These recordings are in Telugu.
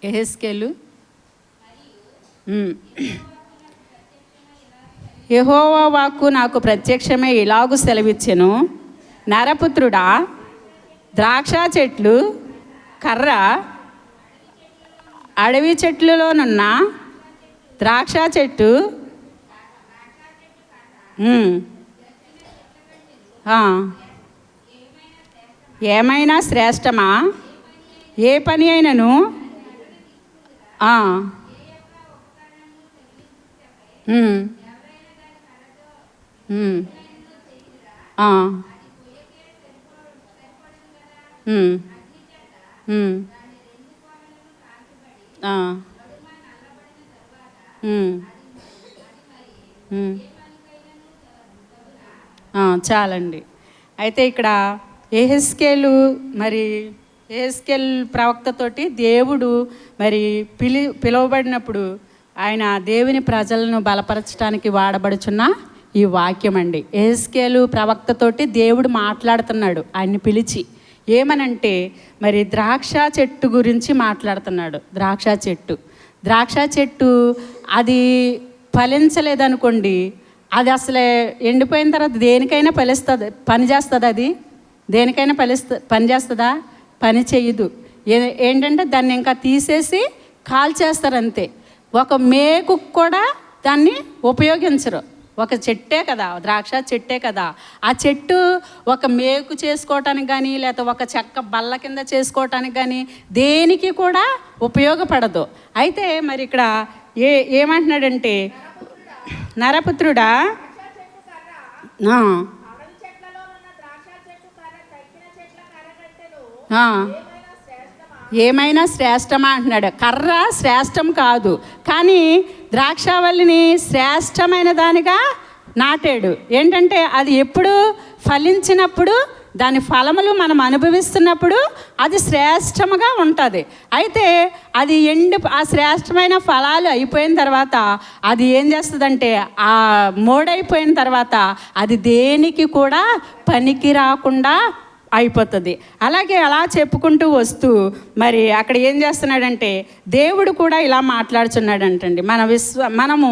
యెహెజ్కేలు యెహోవా వాక్కు నాకు ప్రత్యక్షమే ఇలాగు సెలవిచ్చెను, నరపుత్రుడా, ద్రాక్ష చెట్లు కర్ర అడవి చెట్లులోనున్న ద్రాక్ష చెట్టు ఏమైనా శ్రేష్టమా? ఏ పని అయినను చాలండి. అయితే ఇక్కడ యెహెజ్కేలు యెహెజ్కేల్ ప్రవక్తతోటి దేవుడు పిలువబడినప్పుడు ఆయన దేవుని ప్రజలను బలపరచడానికి వాడబడుచున్న ఈ వాక్యం అండి. యెహెజ్కేలు ప్రవక్తతోటి దేవుడు మాట్లాడుతున్నాడు ఆయన్ని పిలిచి. ఏమనంటే ద్రాక్ష చెట్టు గురించి మాట్లాడుతున్నాడు. ద్రాక్ష చెట్టు అది ఫలించలేదనుకోండి, అది అసలే ఎండిపోయిన తర్వాత దేనికైనా పని చేస్తుంది. అది దేనికైనా పని చేస్తుందా? పని చేయదు. ఏంటంటే దాన్ని ఇంకా తీసేసి కాల్చేస్తారు అంతే. ఒక మేకు కూడా దాన్ని ఉపయోగించరు. ఒక చెట్టే కదా, ద్రాక్ష చెట్టే కదా, ఆ చెట్టు ఒక మేకు చేసుకోవటానికి కానీ లేకపోతే ఒక చెక్క బల్ల కింద చేసుకోవటానికి కానీ దేనికి కూడా ఉపయోగపడదు. అయితే ఇక్కడ ఏమంటున్నాడంటే, నరపుత్రుడా, ఏమైనా శ్రేష్టమా అంటున్నాడు. కర్ర శ్రేష్టం కాదు, కానీ ద్రాక్షావల్లిని శ్రేష్టమైన దానిగా నాటాడు. ఏంటంటే అది ఎప్పుడు ఫలించినప్పుడు, దాని ఫలములు మనం అనుభవిస్తున్నప్పుడు అది శ్రేష్టముగా ఉంటుంది. అయితే అది ఆ శ్రేష్టమైన ఫలాలు అయిపోయిన తర్వాత అది ఏం చేస్తుందంటే, ఆ మోడైపోయిన తర్వాత అది దేనికి కూడా పనికి రాకుండా అయిపోతుంది. అలాగే అలా చెప్పుకుంటూ వస్తూ అక్కడ ఏం చేస్తున్నాడంటే, దేవుడు కూడా ఇలా మాట్లాడుతున్నాడంటండి. మనము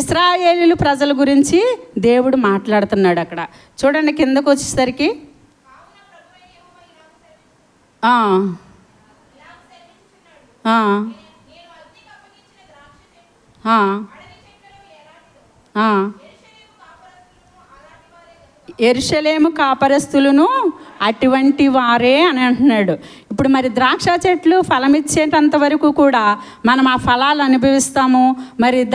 ఇశ్రాయేలు ప్రజల గురించి దేవుడు మాట్లాడుతున్నాడు. అక్కడ చూడండి, కిందకు వచ్చేసరికి యెరూషలేము కాపరస్తులను అటువంటి వారే అని అంటున్నాడు. ఇప్పుడు ద్రాక్ష చెట్లు ఫలం ఇచ్చేటంత వరకు కూడా మనం ఆ ఫలాలు అనుభవిస్తాము.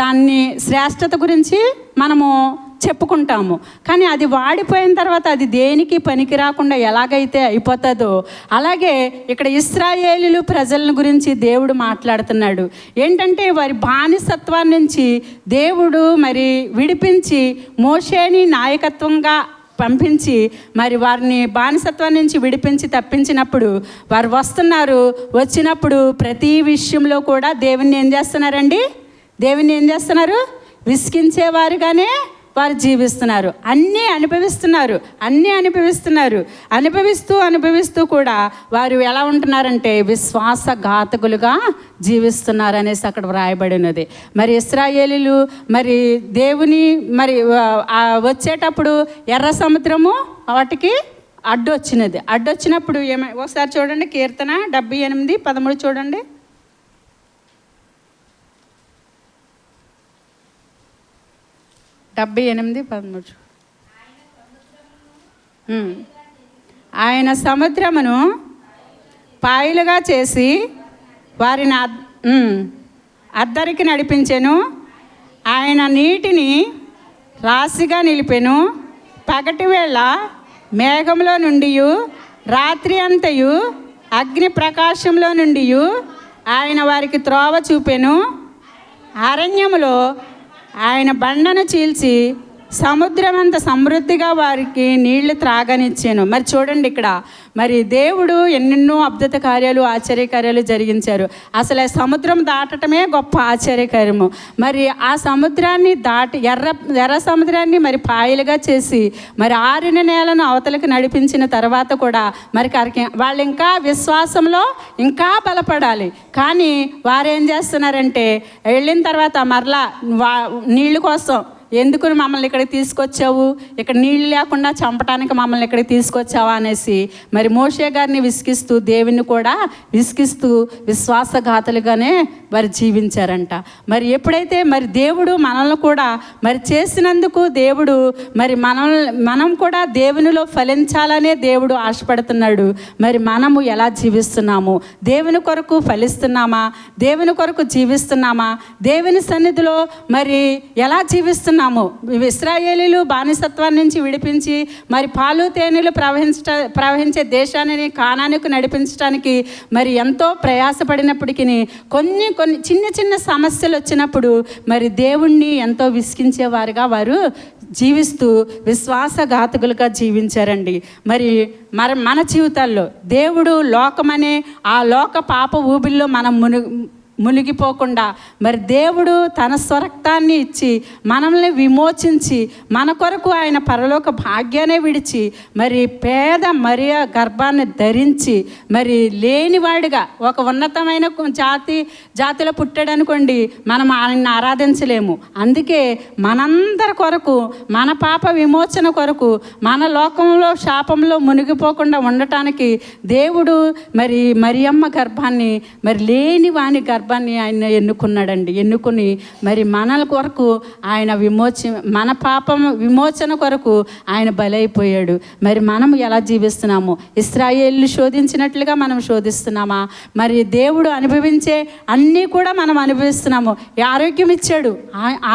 దాన్ని శ్రేష్టత గురించి మనము చెప్పుకుంటాము. కానీ అది వాడిపోయిన తర్వాత అది దేనికి పనికి రాకుండా ఎలాగైతే అయిపోతుందో, అలాగే ఇక్కడ ఇశ్రాయేలీయులు ప్రజల గురించి దేవుడు మాట్లాడుతున్నాడు. ఏంటంటే వారి బానిసత్వం నుంచి దేవుడు విడిపించి మోషేని నాయకత్వంగా పంపించి వారిని బానిసత్వం నుంచి విడిపించి తప్పించినప్పుడు వారు వచ్చినప్పుడు ప్రతి విషయంలో కూడా దేవుణ్ణి ఏం చేస్తున్నారు? విసిగించేవారుగానే వారు జీవిస్తున్నారు. అన్నీ అనుభవిస్తూ కూడా వారు ఎలా ఉంటున్నారంటే విశ్వాసఘాతకులుగా జీవిస్తున్నారు అనేసి అక్కడ వ్రాయబడినది. ఇశ్రాయేలీయులు దేవుని వచ్చేటప్పుడు ఎర్ర సముద్రము వాటికి అడ్డొచ్చినప్పుడు ఒకసారి చూడండి, కీర్తన 78:13 చూడండి. ఆయన సముద్రమును పాయలుగా చేసి వారిని అద్దరికి నడిపించెను. ఆయన నీటిని రాశిగా నిలిపెను. పగటి వేళ మేఘంలో నుండి, రాత్రి అంతయు అగ్ని ప్రకాశంలో నుండి ఆయన వారికి త్రోవ చూపెను. అరణ్యములో ఆయన బండను చీల్చి సముద్రం అంత సమృద్ధిగా వారికి నీళ్లు త్రాగనిచ్చాను. మరి చూడండి ఇక్కడ, మరి దేవుడు ఎన్నెన్నో అద్భుత కార్యాలు, ఆశ్చర్యకార్యాలు జరిగించారు. అసలు ఆ సముద్రం దాటటమే గొప్ప ఆశ్చర్యకార్యము. మరి ఆ సముద్రాన్ని దాటి ఎర్ర సముద్రాన్ని మరి పాయలుగా చేసి మరి ఆరిన నేలను అవతలకు నడిపించిన తర్వాత కూడా మరి వాళ్ళు ఇంకా విశ్వాసంలో ఇంకా బలపడాలి. కానీ వారు ఏం చేస్తున్నారంటే వెళ్ళిన తర్వాత మరలా నీళ్ళు కోసం, ఎందుకు మమ్మల్ని ఇక్కడికి తీసుకొచ్చావు, ఇక్కడ నీళ్ళు లేకుండా చంపడానికి మమ్మల్ని ఇక్కడికి తీసుకొచ్చావా అనేసి మరి మోషే గారిని విసిగిస్తూ, దేవుని కూడా విసిగిస్తూ విశ్వాసఘాతులుగానే వారు జీవించారంట. మరి ఎప్పుడైతే మరి దేవుడు మనల్ని కూడా మరి చేసినందుకు దేవుడు మరి మనం కూడా దేవునిలో ఫలించాలనే దేవుడు ఆశపడుతున్నాడు. మరి మనము ఎలా జీవిస్తున్నాము? దేవుని కొరకు ఫలిస్తున్నామా? దేవుని కొరకు జీవిస్తున్నామా? దేవుని సన్నిధిలో మరి ఎలా జీవిస్తున్నాము? ఇశ్రాయేలీలు బానిసత్వాన్ని నుంచి విడిపించి మరి పాలు తేనెలు ప్రవహించే దేశాన్ని కానానికి నడిపించడానికి మరి ఎంతో ప్రయాసపడినప్పటికీ కొన్ని చిన్న చిన్న సమస్యలు వచ్చినప్పుడు మరి దేవుణ్ణి ఎంతో విసిగించేవారుగా వారు జీవిస్తూ విశ్వాసఘాతకులుగా జీవించారండి. మరి మన జీవితాల్లో దేవుడు లోకమనే ఆ లోక పాప ఊబిల్లో మనం మునిగిపోకుండా మరి దేవుడు తన స్వరక్తాన్ని ఇచ్చి మనల్ని విమోచించి మన కొరకు ఆయన పరలోక భాగ్యాన్ని విడిచి మరి పేద మరియ గర్భాన్ని ధరించి మరి లేనివాడిగా ఒక ఉన్నతమైన జాతిలో పుట్టాడనుకోండి, మనం ఆయన్ని ఆరాధించలేము. అందుకే మనందరి కొరకు, మన పాప విమోచన కొరకు, మన లోకంలో శాపంలో మునిగిపోకుండా ఉండటానికి దేవుడు మరి మరియమ్మ గర్భాన్ని మరి లేని వాని గర్భాన్ని ఆయన ఎన్నుకున్నాడండి. ఎన్నుకుని మరి మన కొరకు ఆయన మన పాపం విమోచన కొరకు ఆయన బలైపోయాడు. మరి మనము ఎలా జీవిస్తున్నాము? ఇశ్రాయేలు శోధించినట్లుగా మనం శోధిస్తున్నామా? మరి దేవుడు అనుభవించే అన్నీ కూడా మనం అనుభవిస్తున్నాము. ఆరోగ్యం ఇచ్చాడు,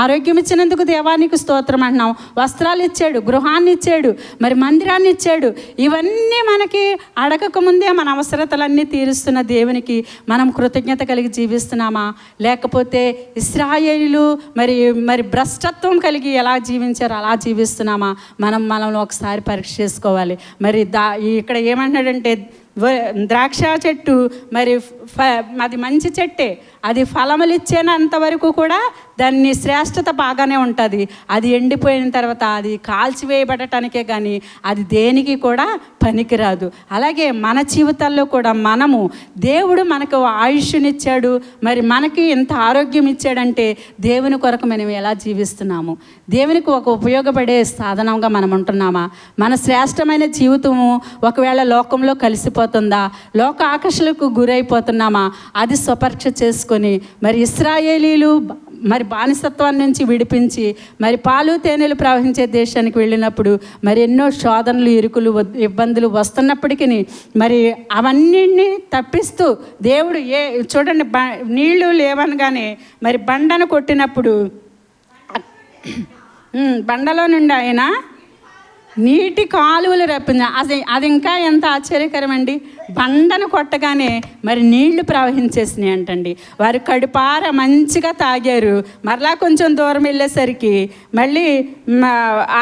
ఆరోగ్యం ఇచ్చినందుకు దేవానికి స్తోత్రం అంటున్నాం. వస్త్రాలు ఇచ్చాడు, గృహాన్ని ఇచ్చాడు, మరి మందిరాన్ని ఇచ్చాడు. ఇవన్నీ మనకి అడగక ముందే మన అవసరతలన్నీ తీరుస్తున్న దేవునికి మనం కృతజ్ఞత కలిగి జీవిస్తున్నామా? లేకపోతే ఇశ్రాయేలీయులు మరి భ్రష్టత్వం కలిగి ఎలా జీవించారో అలా జీవిస్తున్నామా? మనల్ని ఒకసారి పరీక్ష చేసుకోవాలి. మరి ఇక్కడ ఏమంటున్నాడంటే, ద్రాక్ష చెట్టు మరి అది మంచి చెట్టే, అది ఫలములు ఇచ్చేనంత వరకు కూడా దాన్ని శ్రేష్టత బాగానే ఉంటుంది. అది ఎండిపోయిన తర్వాత అది కాల్చివేయబడటానికే కానీ అది దేనికి కూడా పనికిరాదు. అలాగే మన జీవితాల్లో కూడా మనము, దేవుడు మనకు ఆయుష్నిచ్చాడు, మరి మనకి ఎంత ఆరోగ్యం ఇచ్చాడంటే దేవుని కొరకు మనం ఎలా జీవిస్తున్నాము? దేవునికి ఒక ఉపయోగపడే సాధనంగా మనం ఉంటున్నామా? మన శ్రేష్టమైన జీవితము ఒకవేళ లోకంలో కలిసిపోతుందా? లోక ఆకర్షణలకు గురైపోతున్నామా? అది స్వపరీక్ష చేసుకొని మరి ఇశ్రాయేలీలు మరి బానిసత్వాన్ని నుంచి విడిపించి మరి పాలు తేనెలు ప్రవహించే దేశానికి వెళ్ళినప్పుడు మరి ఎన్నో శోధనలు, ఇరుకులు, ఇబ్బందులు వస్తున్నప్పటికీ మరి అవన్నీ తప్పిస్తూ దేవుడు చూడండి, నీళ్లు లేవనగానే మరి బండను కొట్టినప్పుడు బండలో నుండి ఆయన నీటి కాలువలు రప్పింది. అది ఇంకా ఎంత ఆశ్చర్యకరమండి. బండను కొట్టగానే మరి నీళ్లు ప్రవహించేసినాయి అంటండి. వారు కడుపార మంచిగా తాగారు. మరలా కొంచెం దూరం వెళ్ళేసరికి మళ్ళీ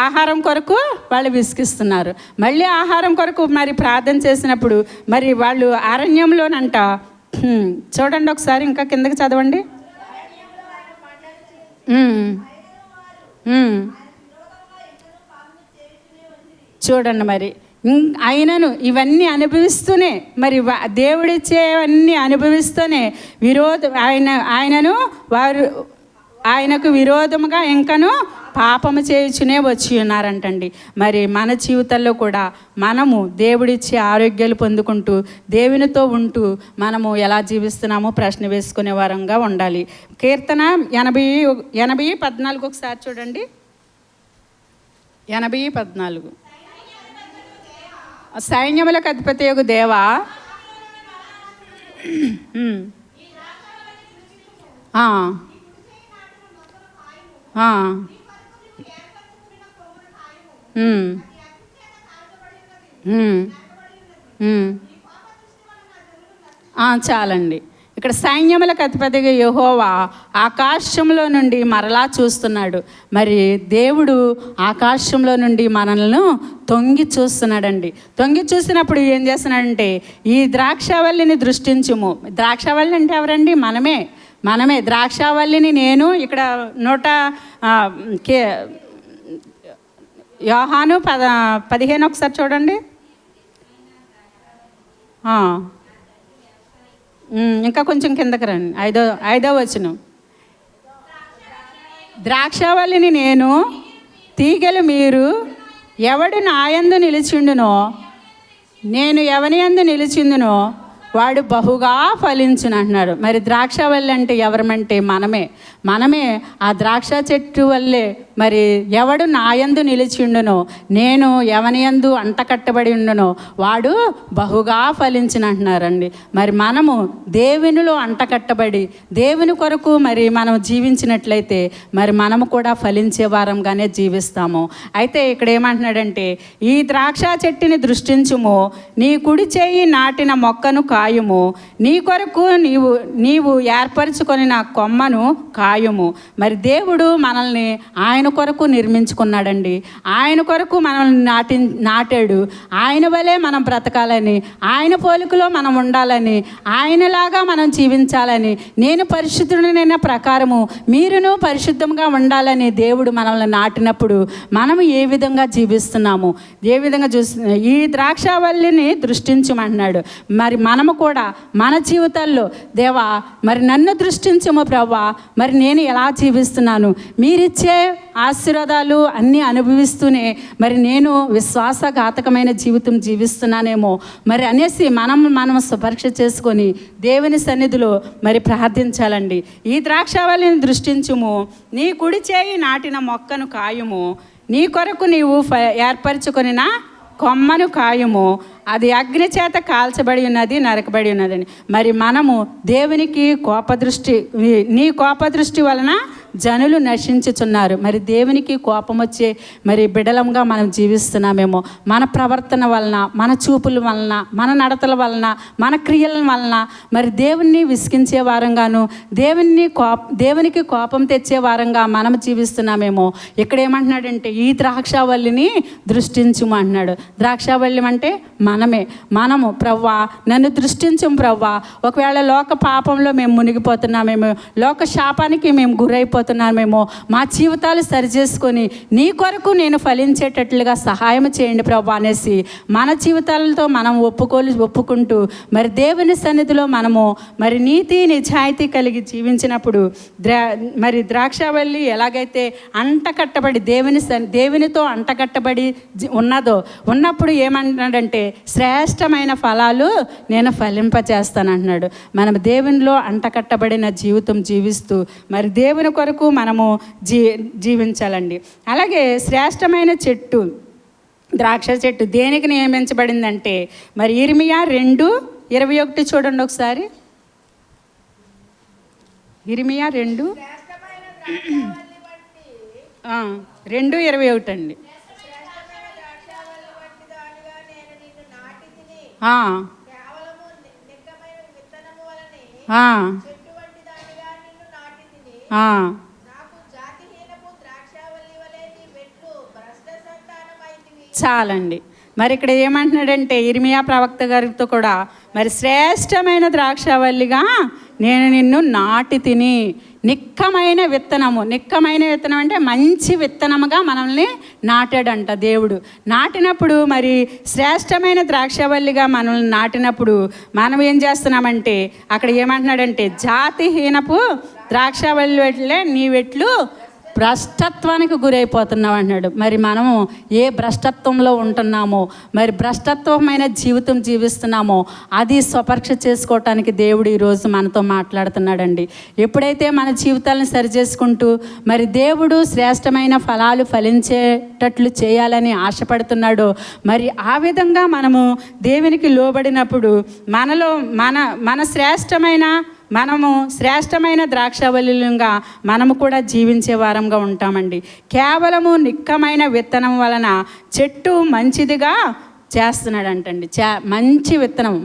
ఆహారం కొరకు వాళ్ళు విసిగిస్తున్నారు. మళ్ళీ ఆహారం కొరకు మరి ప్రార్థన చేసినప్పుడు మరి వాళ్ళు అరణ్యంలోనంట, చూడండి ఒకసారి ఇంకా కిందకి చదవండి. చూడండి, మరి ఆయనను ఇవన్నీ అనుభవిస్తూనే మరి దేవుడిచ్చేవన్నీ అనుభవిస్తూనే ఆయనకు విరోధముగా ఇంకను పాపము చేయుచునే వచ్చి ఉన్నారంటండి. మరి మన జీవితాల్లో కూడా మనము దేవుడిచ్చే ఆరోగ్యాలు పొందుకుంటూ దేవునితో ఉంటూ మనము ఎలా జీవిస్తున్నామో ప్రశ్న వేసుకునే వారంగా ఉండాలి. కీర్తన 80:14 ఒకసారి చూడండి. 80:14 సైన్యములకు అధిపతియగు దేవా, చాలండి. ఇక్కడ సైన్యములకు అధిపతిగా యెహోవా ఆకాశంలో నుండి మరలా చూస్తున్నాడు. మరి దేవుడు ఆకాశంలో నుండి మనల్ని తొంగి చూస్తున్నాడండి. తొంగి చూసినప్పుడు ఏం చేస్తున్నాడంటే, ఈ ద్రాక్షావల్లిని దృష్టించుము. ద్రాక్షావల్లి అంటే ఎవరండి? మనమే ద్రాక్షావల్లిని నేను ఇక్కడ యోహాను 15 ఒకసారి చూడండి. ఇంకా కొంచెం కిందకి రండి. ఐదో వచనం. ద్రాక్షావల్లిని నేను, తీగలు మీరు. ఎవడు నా యందు నిలిచిండునో, నేను ఎవని యందు నిలిచిందునో వాడు బహుగా ఫలించును అంటున్నాడు. మరి ద్రాక్షావల్లి అంటే ఎవరమంటే మనమే ఆ ద్రాక్ష చెట్టు వల్లే. మరి ఎవడు నా యందు నిలిచిండునో, నేను ఎవని యందు అంటకట్టబడి ఉండునో వాడు బహుగా ఫలించును అంటున్నారండి. మరి మనము దేవునిలో అంటకట్టబడి దేవుని కొరకు మరి మనం జీవించినట్లయితే మరి మనము కూడా ఫలించే వారంగానే జీవిస్తాము. అయితే ఇక్కడ ఏమంటున్నాడంటే, ఈ ద్రాక్ష చెట్టుని దృష్టించుము, నీ కుడి చేయి నాటిన మొక్కను కాయుము, నీ కొరకు నీవు ఏర్పరచుకొని నా కొమ్మను కాయుము. మరి దేవుడు మనల్ని ఆయన కొరకు నిర్మించుకున్నాడండి. ఆయన కొరకు మనల్ని నాటాడు. ఆయన వలె మనం బ్రతకాలని, ఆయన పోలికలో మనం ఉండాలని, ఆయనలాగా మనం జీవించాలని, నేను పరిశుద్ధుడైన ప్రకారము మీరును పరిశుద్ధంగా ఉండాలని దేవుడు మనల్ని నాటినప్పుడు మనము ఏ విధంగా జీవిస్తున్నాము, ఏ విధంగా ఈ ద్రాక్షావల్లిని దృష్టించమంటున్నాడు. మరి మనము కూడా మన జీవితాల్లో, దేవా మరి నన్ను దృష్టించము ప్రభువా, మరి నేను ఎలా జీవిస్తున్నాను, మీరిచ్చే ఆశీర్వాదాలు అన్నీ అనుభవిస్తూనే మరి నేను విశ్వాసఘాతకమైన జీవితం జీవిస్తున్నానేమో మరి అనేసి మనం పరీక్ష చేసుకొని దేవుని సన్నిధిలో మరి ప్రార్థించాలండి. ఈ ద్రాక్షావల్లిని దృష్టించుము, నీ కుడి చేయి నాటిన మొక్కను కాయుము, నీ కొరకు నీవు ఏర్పరచుకొనిన కొమ్మను కాయుము, అది అగ్ని చేత కాల్చబడి ఉన్నది, నరకబడి ఉన్నదని. మరి మనము దేవునికి నీ కోపదృష్టి వలన జనులు నశించుచున్నారు. మరి దేవునికి కోపం వచ్చే మరి బిడలంగా మనం జీవిస్తున్నామేమో. మన ప్రవర్తన వలన, మన చూపుల వలన, మన నడతల వలన, మన క్రియల వలన మరి దేవుణ్ణి విసిగించే వారంగాను, దేవునికి కోపం తెచ్చే వారంగా మనం జీవిస్తున్నామేమో. ఇక్కడ ఏమంటున్నాడంటే, ఈ ద్రాక్షావల్లిని దృష్టించుము అంటున్నాడు. ద్రాక్షావల్లి అంటే మనము ప్రవ్వా నన్ను దృష్టించం ప్రవ్వా. ఒకవేళ లోక పాపంలో మేము మునిగిపోతున్నామేమో, లోక శాపానికి మేము గురైపోతున్నామేమో, మా జీవితాలు సరిచేసుకొని నీ కొరకు నేను ఫలించేటట్లుగా సహాయం చేయండి ప్రవ్వా అనేసి మన జీవితాలతో మనం ఒప్పుకుంటూ మరి దేవుని సన్నిధిలో మనము మరి నీతి నిజాయితీ కలిగి జీవించినప్పుడు మరి ద్రాక్షావల్లి ఎలాగైతే అంటకట్టబడి దేవునితో అంటకట్టబడి ఉన్నప్పుడు ఏమంటున్నాడంటే, శ్రేష్టమైన ఫలాలు నేను ఫలింపచేస్తానంటున్నాడు. మనం దేవునిలో అంటకట్టబడిన జీవితం జీవిస్తూ మరి దేవుని కొరకు మనము జీవించాలండి. అలాగే శ్రేష్టమైన చెట్టు ద్రాక్ష చెట్టు దేనికి నియమించబడిందంటే, మరి ఇర్మియా 2:21 చూడండి ఒకసారి. ఇర్మియా 2:21 అండి. చాలండి. మరి ఇక్కడ ఏమంటున్నాడంటే, ఇర్మియా ప్రవక్త గారితో కూడా మరి శ్రేష్టమైన ద్రాక్షావల్లిగా నేను నిన్ను నాటి తిని. నిక్కమైన విత్తనం అంటే మంచి విత్తనముగా మనల్ని నాటాడంట దేవుడు. నాటినప్పుడు మరి శ్రేష్టమైన ద్రాక్షావల్లిగా మనల్ని నాటినప్పుడు మనం ఏం చేస్తున్నామంటే, అక్కడ ఏమంటున్నాడంటే, జాతిహీనపు ద్రాక్షావల్లి వెట్లే నీ వెట్లు భ్రష్టత్వానికి గురైపోతున్నాం అన్నాడు. మరి మనము ఏ భ్రష్టత్వంలో ఉంటున్నామో, మరి భ్రష్టత్వమైన జీవితం జీవిస్తున్నామో అది స్వపరీక్ష చేసుకోవటానికి దేవుడు ఈరోజు మనతో మాట్లాడుతున్నాడండి. ఎప్పుడైతే మన జీవితాలను సరిచేసుకుంటూ మరి దేవుడు శ్రేష్టమైన ఫలాలు ఫలించేటట్లు చేయాలని ఆశపడుతున్నాడో, మరి ఆ విధంగా మనము దేవునికి లోబడినప్పుడు మనము శ్రేష్టమైన ద్రాక్షావల్లిగా మనము కూడా జీవించే వారంగా ఉంటామండి. కేవలము నిక్కమైన విత్తనం వలన చెట్టు మంచిదిగా చేస్తున్నాడంటండి.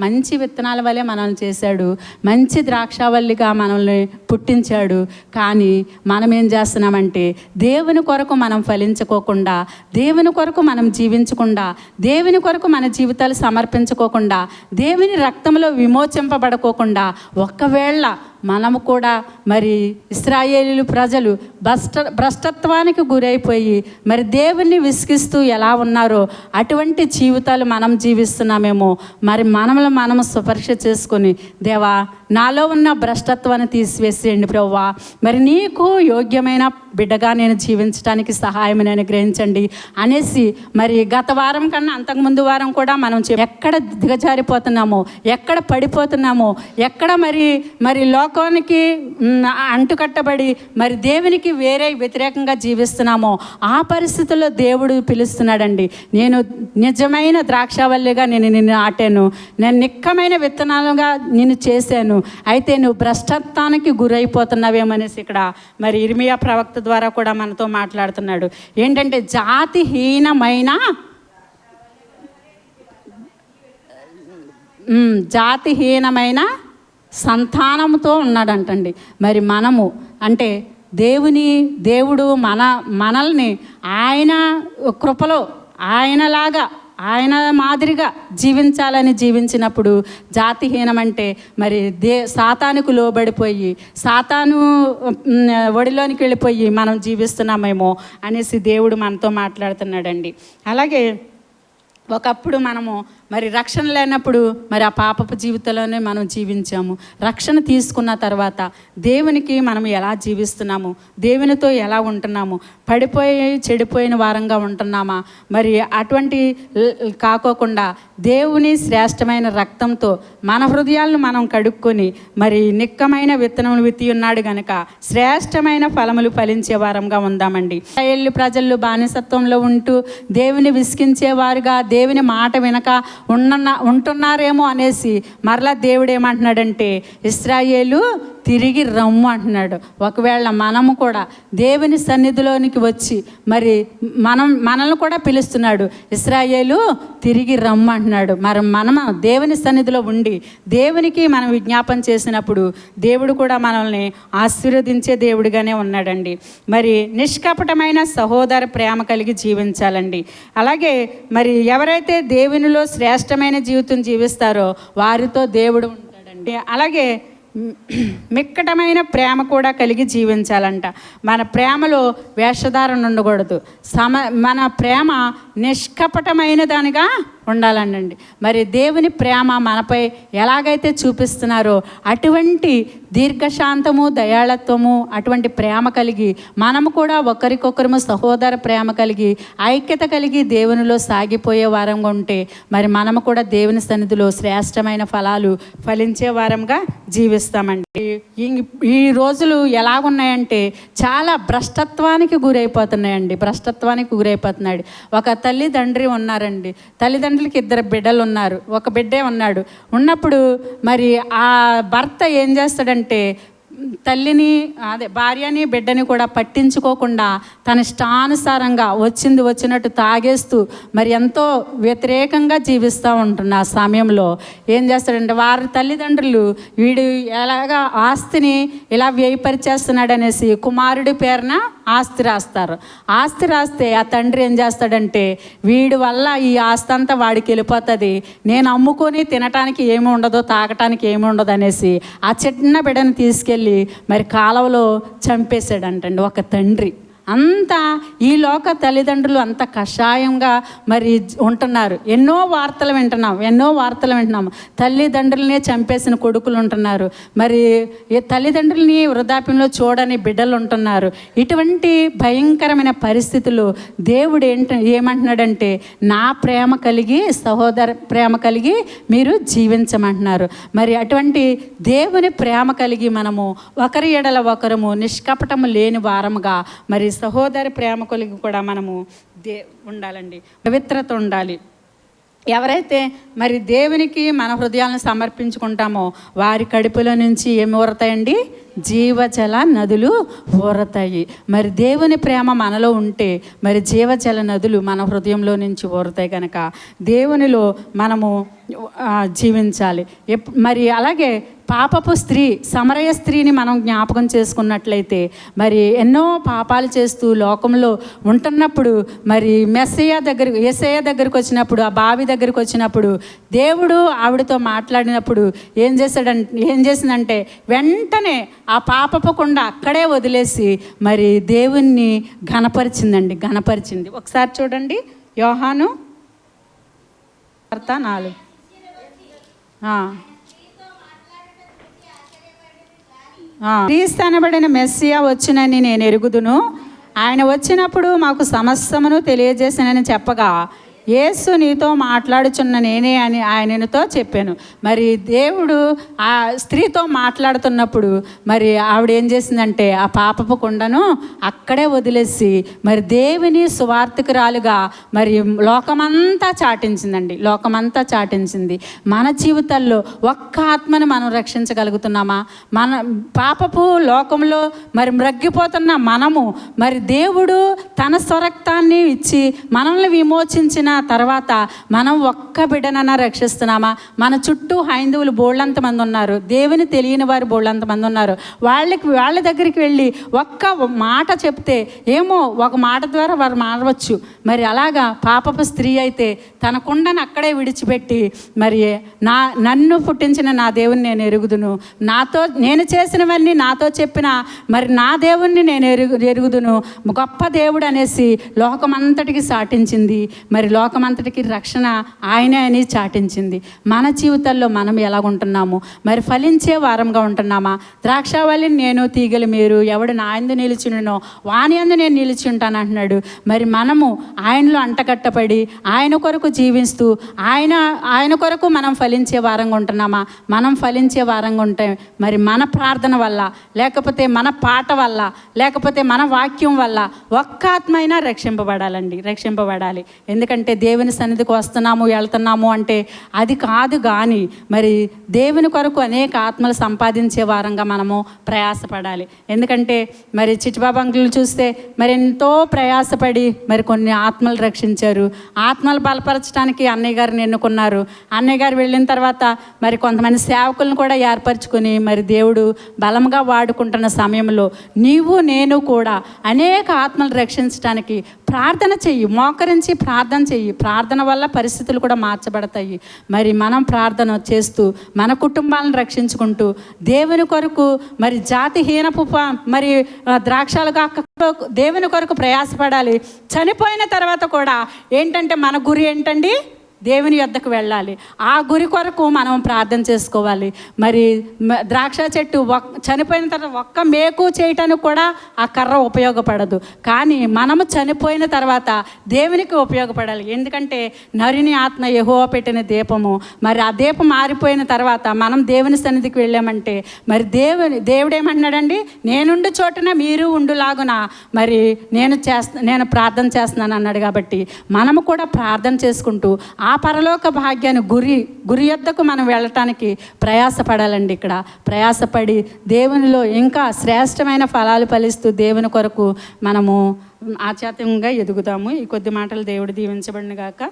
మంచి విత్తనాల వల్లే మనల్ని చేశాడు, మంచి ద్రాక్షావల్లిగా మనల్ని పుట్టించాడు. కానీ మనం ఏం చేస్తున్నామంటే దేవుని కొరకు మనం ఫలించుకోకుండా, దేవుని కొరకు మనం జీవించకుండా, దేవుని కొరకు మన జీవితాలు సమర్పించుకోకుండా, దేవుని రక్తంలో విమోచింపబడుకోకుండా, ఒకవేళ మనము కూడా మరి ఇశ్రాయేలు ప్రజలు భ్రష్టత్వానికి గురైపోయి మరి దేవుణ్ణి విసిగిస్తూ ఎలా ఉన్నారో అటువంటి జీవితాలు మనం జీవిస్తున్నామేమో. మరి మనము స్పర్శ చేసుకొని, దేవా నాలో ఉన్న భ్రష్టత్వాన్ని తీసివేసేయండి ప్రభువా, మరి నీకు యోగ్యమైన బిడ్డగా నేను జీవించడానికి సహాయం అనుగ్రహించండి అనేసి, మరి గత వారం కన్నా అంతకుముందు వారం కూడా మనం ఎక్కడ దిగజారిపోతున్నామో, ఎక్కడ పడిపోతున్నామో, ఎక్కడ మరి లోకానికి అంటుకట్టబడి మరి దేవునికి వేరే వ్యతిరేకంగా జీవిస్తున్నామో ఆ పరిస్థితుల్లో దేవుడు పిలుస్తున్నాడండి. నేను నిజమైన ద్రాక్షావల్లిగా నేను నిన్ను నాటాను, నేను నిక్కమైన విత్తనాలుగా నిన్ను చేశాను, అయితే నువ్వు భ్రష్టత్వానికి గురైపోతున్నావేమనేసి ఇక్కడ మరి ఇర్మియా ప్రవక్త ద్వారా కూడా మనతో మాట్లాడుతున్నాడు. ఏంటంటే జాతిహీనమైన సంతానంతో ఉన్నాడంటండి. మరి మనము అంటే దేవుడు మనల్ని ఆయన కృపలో ఆయనలాగా ఆయన మాదిరిగా జీవించినప్పుడు జాతిహీనం అంటే మరి సాతానుకు లోబడిపోయి సాతాను ఒడిలోనికి వెళ్ళిపోయి మనం జీవిస్తున్నామేమో అనేసి దేవుడు మనతో మాట్లాడుతున్నాడండి. అలాగే ఒకప్పుడు మనము మరి రక్షణ లేనప్పుడు మరి ఆ పాపపు జీవితంలోనే మనం జీవించాము. రక్షణ తీసుకున్న తర్వాత దేవునికి మనం ఎలా జీవిస్తున్నాము, దేవునితో ఎలా ఉంటున్నాము, చెడిపోయిన వారంగా ఉంటున్నామా, మరి అటువంటి కాకోకుండా దేవుని శ్రేష్టమైన రక్తంతో మన హృదయాలను మనం కడుక్కొని మరి నిక్కమైన విత్తనములు విత్తి ఉన్నాడు గనక శ్రేష్టమైన ఫలములు ఫలించే వారంగా ఉందామండి. ఇశ్రాయేలు ప్రజలు బానిసత్వంలో ఉంటూ దేవుని విసిగించేవారుగా, దేవుని మాట వినక ఉంటున్నారేమో అనేసి మరలా దేవుడు ఏమంటున్నాడంటే ఇశ్రాయేలు తిరిగి రమ్ము అంటున్నాడు. ఒకవేళ మనము కూడా దేవుని సన్నిధిలోనికి వచ్చి మరి మనల్ని కూడా పిలుస్తున్నాడు, ఇశ్రాయేలు తిరిగి రమ్ము అంటున్నాడు. మరి మనము దేవుని సన్నిధిలో ఉండి దేవునికి మనం విజ్ఞాపన చేసినప్పుడు దేవుడు కూడా మనల్ని ఆశీర్వదించే దేవుడిగానే ఉన్నాడండి. మరి నిష్కపటమైన సహోదర ప్రేమ కలిగి జీవించాలండి. అలాగే మరి ఎవరైతే దేవునిలో శ్రేష్టమైన జీవితం జీవిస్తారో వారితో దేవుడు ఉంటాడండి. అలాగే మిక్కటమైన ప్రేమ కూడా కలిగి జీవించాలంట. మన ప్రేమలో వేషధారణ ఉండకూడదు. మన ప్రేమ నిష్కపటమైన దానిగా ఉండాలండి. మరి దేవుని ప్రేమ మనపై ఎలాగైతే చూపిస్తున్నారో అటువంటి దీర్ఘశాంతము, దయాళత్వము, అటువంటి ప్రేమ కలిగి మనము కూడా ఒకరికొకరు సహోదర ప్రేమ కలిగి ఐక్యత కలిగి దేవునిలో సాగిపోయే వారంగా ఉంటే మరి మనము కూడా దేవుని సన్నిధిలో శ్రేష్టమైన ఫలాలు ఫలించే వారంగా జీవిస్తామండి. ఈ రోజులు ఎలాగున్నాయంటే చాలా భ్రష్టత్వానికి గురైపోతున్నాడు. ఒక తల్లిదండ్రి ఉన్నారండి. తల్లిదండ్రులకి 2 బిడ్డలు ఉన్నారు. ఒక బిడ్డే ఉన్నప్పుడు మరి ఆ భర్త ఏం చేస్తాడంటే భార్యని బిడ్డని కూడా పట్టించుకోకుండా తన ఇష్టానుసారంగా వచ్చినట్టు తాగేస్తూ మరి ఎంతో వ్యతిరేకంగా జీవిస్తూ ఉంటున్న ఆ సమయంలో ఏం చేస్తాడంటే వారి తల్లిదండ్రులు వీడు ఎలాగా ఆస్తిని ఇలా వ్యయపరిచేస్తున్నాడు అనేసి కుమారుడి పేరున ఆస్తి రాస్తారు. ఆస్తి రాస్తే ఆ తండ్రి ఏం చేస్తాడంటే వీడి వల్ల ఈ ఆస్తి అంతా వాడికి వెళ్ళిపోతుంది, నేను అమ్ముకొని తినటానికి ఏమి ఉండదో తాగటానికి ఏమి ఉండదు అనేసి ఆ చిన్న బిడ్డను తీసుకెళ్ళి మరి కాలువలో చంపేశాడంటండి ఒక తండ్రి. అంతా ఈ లోక తల్లిదండ్రులు అంత కషాయంగా మరి ఉంటున్నారు. ఎన్నో వార్తలు వింటున్నాం. తల్లిదండ్రులనే చంపేసిన కొడుకులు ఉంటున్నారు. మరి తల్లిదండ్రులని వృద్ధాప్యంలో చూడని బిడ్డలు ఉంటున్నారు. ఇటువంటి భయంకరమైన పరిస్థితుల్లో దేవుడు ఏమంటున్నాడంటే నా ప్రేమ కలిగి, సహోదర ప్రేమ కలిగి మీరు జీవించమంటున్నారు. మరి అటువంటి దేవుని ప్రేమ కలిగి మనము ఒకరి ఎడల ఒకరము నిష్కపటము లేని వారముగా మరి సహోదర ప్రేమ కలిగి కూడా మనము ఉండాలండి. పవిత్రత ఉండాలి. ఎవరైతే మరి దేవునికి మన హృదయాలను సమర్పించుకుంటామో వారి కడుపులో నుంచి ఏమి ఊరతాయండి? జీవజల నదులు ఊరతాయి. మరి దేవుని ప్రేమ మనలో ఉంటే మరి జీవజల నదులు మన హృదయంలో నుంచి ఊరతాయి కనుక దేవునిలో మనము జీవించాలి. మరి అలాగే పాపపు స్త్రీ, సమరయ స్త్రీని మనం జ్ఞాపకం చేసుకున్నట్లయితే మరి ఎన్నో పాపాలు చేస్తూ లోకంలో ఉంటున్నప్పుడు మరి యేసయ్య దగ్గరికి వచ్చినప్పుడు, ఆ బావి దగ్గరికి వచ్చినప్పుడు దేవుడు ఆవిడతో మాట్లాడినప్పుడు ఏం చేసిందంటే వెంటనే ఆ పాపపు కొండ అక్కడే వదిలేసి మరి దేవుణ్ణి ఘనపరిచింది. ఒకసారి చూడండి, యోహాను 4. క్రీస్తు అనబడిన మెస్సియా వచ్చునని నేను ఎరుగుదును, ఆయన వచ్చినప్పుడు మాకు సమస్తమును తెలియజేసినని చెప్పగా, యేసు నీతో మాట్లాడుచున్న నేనే అని ఆయనతో చెప్పాను. మరి దేవుడు ఆ స్త్రీతో మాట్లాడుతున్నప్పుడు మరి ఆవిడ ఏం చేసిందంటే ఆ పాపపు కుండను అక్కడే వదిలేసి మరి దేవుని సువార్తికురాలుగా మరి లోకమంతా చాటించింది. మన జీవితాల్లో ఒక్క ఆత్మను మనం రక్షించగలుగుతున్నామా? మన పాపపు లోకంలో మరి మ్రగ్గిపోతున్న మనము మరి దేవుడు తన స్వరక్తాన్ని ఇచ్చి మనల్ని విమోచించిన తర్వాత మనం ఒక్క బిడ్డనన్నా రక్షిస్తున్నామా? మన చుట్టూ హైందవులు బోళ్ళంత మంది ఉన్నారు, దేవుని తెలియని వారు బోళ్ళంత మంది ఉన్నారు. వాళ్ళ దగ్గరికి వెళ్ళి ఒక్క మాట చెప్తే ఏమో ఒక మాట ద్వారా వారు మారవచ్చు. మరి అలాగా పాపపు స్త్రీ అయితే తన కుండను అక్కడే విడిచిపెట్టి మరి నన్ను పుట్టించిన నా దేవుని నేను ఎరుగుదును, నేను చేసినవన్నీ నాతో చెప్పిన మరి నా దేవుణ్ణి నేను ఎరుగుదును, గొప్ప దేవుడు అనేసి లోకమంతటికి చాటించింది. మరి లోకమంతటికి రక్షణ ఆయనే అని చాటించింది. మన జీవితాల్లో మనం ఎలాగుంటున్నాము? మరి ఫలించే వారంగా ఉంటున్నామా? ద్రాక్షావళిని నేను, తీగలు మీరు, ఎవడు నా యందు నిలిచినో వాని యందు నేను నిలిచి ఉంటాను అంటున్నాడు. మరి మనము ఆయనలో అంటకట్టపడి ఆయన కొరకు జీవిస్తూ ఆయన కొరకు మనం ఫలించే వారంగా ఉంటున్నామా? మనం ఫలించే వారంగా ఉంటే మరి మన ప్రార్థన వల్ల, లేకపోతే మన పాట వల్ల, లేకపోతే మన వాక్యం వల్ల ఒక్క ఆత్మైనా రక్షింపబడాలి. ఎందుకంటే దేవుని సన్నిధికి వస్తున్నాము, వెళ్తున్నాము అంటే అది కాదు. కానీ మరి దేవుని కొరకు అనేక ఆత్మలు సంపాదించే వారంగా మనము ప్రయాసపడాలి. ఎందుకంటే మరి చిట్టిబాబు అంకులు చూస్తే మరి ఎంతో ప్రయాసపడి మరి కొన్ని ఆత్మలు రక్షించారు. ఆత్మలు బలపరచడానికి అన్నయ్య గారిని ఎన్నుకున్నారు. అన్నయ్య గారు వెళ్ళిన తర్వాత మరి కొంతమంది సేవకులను కూడా ఏర్పరచుకొని మరి దేవుడు బలంగా వాడుకుంటున్న సమయంలో నీవు నేను కూడా అనేక ఆత్మలు రక్షించడానికి ప్రార్థన చెయ్యి, మోకరించి ప్రార్థన చెయ్యి. ప్రార్థన వల్ల పరిస్థితులు కూడా మార్చబడతాయి. మరి మనం ప్రార్థన చేస్తూ మన కుటుంబాలను రక్షించుకుంటూ దేవుని కొరకు మరి జాతిహీనపు మరి ద్రాక్షాలుగా దేవుని కొరకు ప్రయాసపడాలి. చనిపోయిన తర్వాత కూడా ఏంటంటే మన గురి ఏంటండి? దేవుని యొద్దకు వెళ్ళాలి. ఆ గురి కొరకు మనం ప్రార్థన చేసుకోవాలి. మరి ద్రాక్ష చెట్టు చనిపోయిన తర్వాత ఒక్క మేకు చేయటానికి కూడా ఆ కర్ర ఉపయోగపడదు. కానీ మనము చనిపోయిన తర్వాత దేవునికి ఉపయోగపడాలి. ఎందుకంటే నరుని ఆత్మ యెహోవా పెట్టిన దీపము. మరి ఆ దీపం మారిపోయిన తర్వాత మనం దేవుని సన్నిధికి వెళ్ళామంటే మరి దేవుడు ఏమంటున్నాడండి? నేనుండు చోటున మీరు ఉండులాగున మరి నేను ప్రార్థన చేస్తున్నాను అన్నాడు. కాబట్టి మనము కూడా ప్రార్థన చేసుకుంటూ ఆ పరలోక భాగ్యాన్ని గురి యొద్దకు మనం వెళ్ళటానికి ప్రయాసపడాలండి. ఇక్కడ ప్రయాసపడి దేవునిలో ఇంకా శ్రేష్టమైన ఫలాలు ఫలిస్తూ దేవుని కొరకు మనము ఆధ్యాత్మికంగా ఎదుగుతాము. ఈ కొద్ది మాటలు దేవుడు దీవించబడిన గాక.